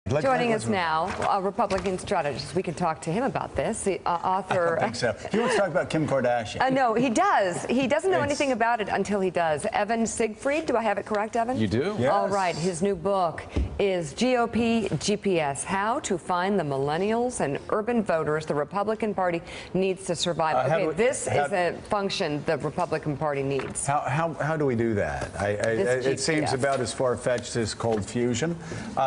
Joining us now, a Republican strategist. We can talk to him about this. The author. I think so. He wants to talk about Kim Kardashian. No, he does. He doesn't know anything about it until he does. Evan Siegfried, do I have it correct, Evan? You do. Yes. All right. His new book is GOP GPS: How to Find the Millennials and Urban Voters the Republican Party Needs to Survive. Okay, this is a function the Republican Party needs. How do we do that? It seems about as far-fetched as cold fusion.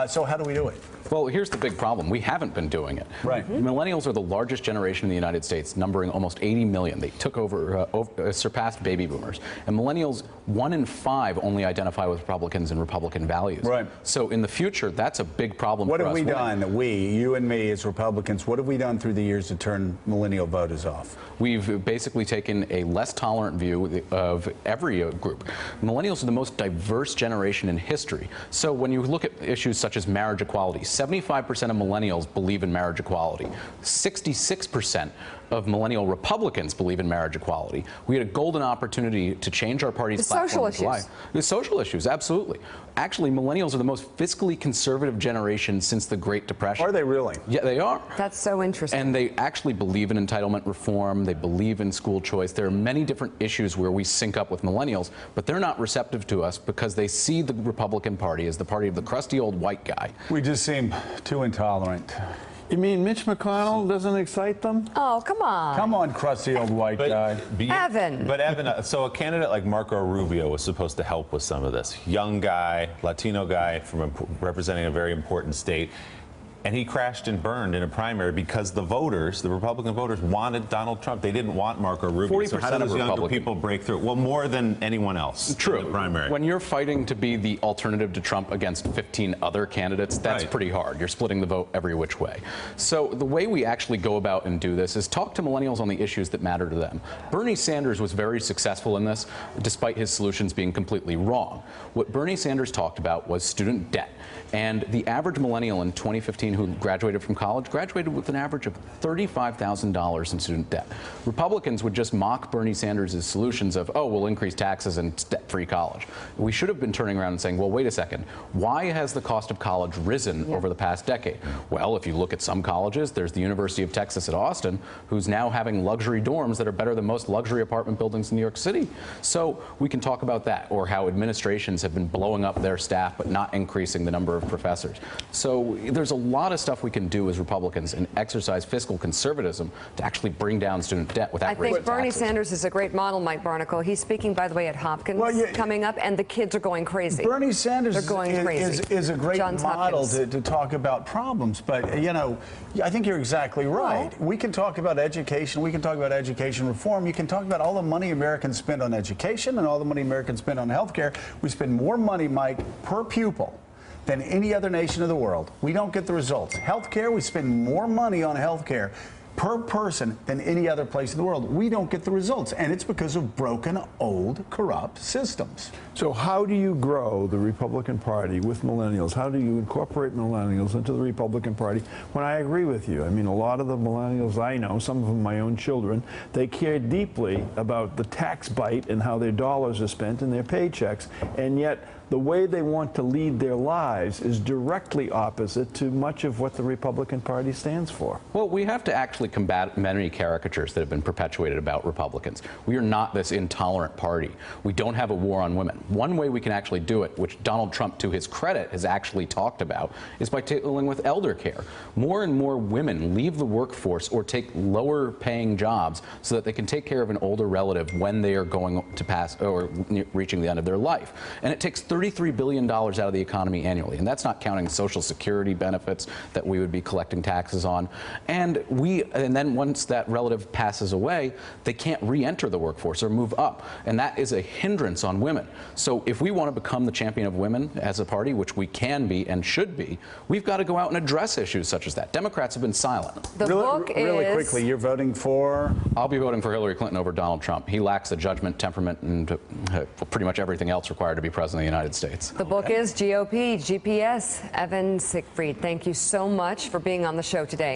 So how do we do it? Well, here's the big problem. We haven't been doing it. Right. Millennials are the largest generation in the United States, numbering almost 80 million. They took over, surpassed baby boomers. And millennials, 1 in 5 only identify with Republicans and Republican values. Right. So in the future, that's a big problem for us. What have we done, you and me as Republicans, what have we done through the years to turn millennial voters off? We've basically taken a less tolerant view of every group. Millennials are the most diverse generation in history. So when you look at issues such as marriage equality, 75% of millennials believe in marriage equality. 66% of millennial Republicans believe in marriage equality. We had a golden opportunity to change our party's platform of life. The social issues, absolutely. Actually, millennials are the most fiscally conservative generation since the Great Depression. Are they really? Yeah, they are. That's so interesting. And they actually believe in entitlement reform. They believe in school choice. There are many different issues where we sync up with millennials, but they're not receptive to us because they see the Republican Party as the party of the crusty old white guy. We just seem too intolerant. You mean Mitch McConnell doesn't excite them? Oh, come on. Come on, crusty old white guy. Evan. But Evan, so a candidate like Marco Rubio was supposed to help with some of this. Young guy, Latino guy representing a very important state. And he crashed and burned in a primary because the voters, the Republican voters, wanted Donald Trump. They didn't want Marco Rubio. So how do those younger people break through? Well, more than anyone else. True. In the primary. When you're fighting to be the alternative to Trump against 15 other candidates, that's pretty hard. You're splitting the vote every which way. So the way we actually go about and do this is talk to millennials on the issues that matter to them. Bernie Sanders was very successful in this, despite his solutions being completely wrong. What Bernie Sanders talked about was student debt. And the average millennial in 2015 who graduated from college graduated with an average of $35,000 in student debt. Republicans would just mock Bernie Sanders' solutions of, oh, we'll increase taxes and debt-free college. We should have been turning around and saying, well, wait a second. Why has the cost of college risen over the past decade? Well, if you look at some colleges, there's the University of Texas at Austin, who's now having luxury dorms that are better than most luxury apartment buildings in New York City. So we can talk about that, or how administrations have been blowing up their staff but not increasing the number of professors. So there's a lot of stuff we can do as Republicans and exercise fiscal conservatism to actually bring down student debt without raising taxes. I think Bernie Sanders is a great model, Mike Barnacle. He's speaking, by the way, at Hopkins coming up, and the kids are going crazy. Bernie Sanders is a great model to talk about problems, but, you know, I think you're exactly right. We can talk about education. We can talk about education reform. You can talk about all the money Americans spend on education and all the money Americans spend on health care. We spend more money, Mike, per pupil than any other nation of the world. We don't get the results. Healthcare, we spend more money on healthcare per person than any other place in the world. We don't get the results, and it's because of broken, old, corrupt systems. So how do you grow the Republican Party with millennials? How do you incorporate millennials into the Republican Party? When I agree with you, I mean, a lot of the millennials I know, some of them my own children, they care deeply about the tax bite and how their dollars are spent and their paychecks, and yet the way they want to lead their lives is directly opposite to much of what the Republican Party stands for. Well, we have to actually combat many caricatures that have been perpetuated about Republicans. We are not this intolerant party. We don't have a war on women. One way we can actually do it, which Donald Trump, to his credit, has actually talked about, is by dealing with elder care. More and more women leave the workforce or take lower paying jobs so that they can take care of an older relative when they are going to pass or reaching the end of their life. And it takes $33 billion out of the economy annually, and that's not counting Social Security benefits that we would be collecting taxes on. And then once that relative passes away, they can't re-enter the workforce or move up, and that is a hindrance on women. So if we want to become the champion of women as a party, which we can be and should be, we've got to go out and address issues such as that. Democrats have been silent. Really quickly, you're voting for? I'll be voting for Hillary Clinton over Donald Trump. He lacks the judgment, temperament, and pretty much everything else required to be president of the United States. The book is GOP GPS. Evan Siegfried, thank you so much for being on the show today.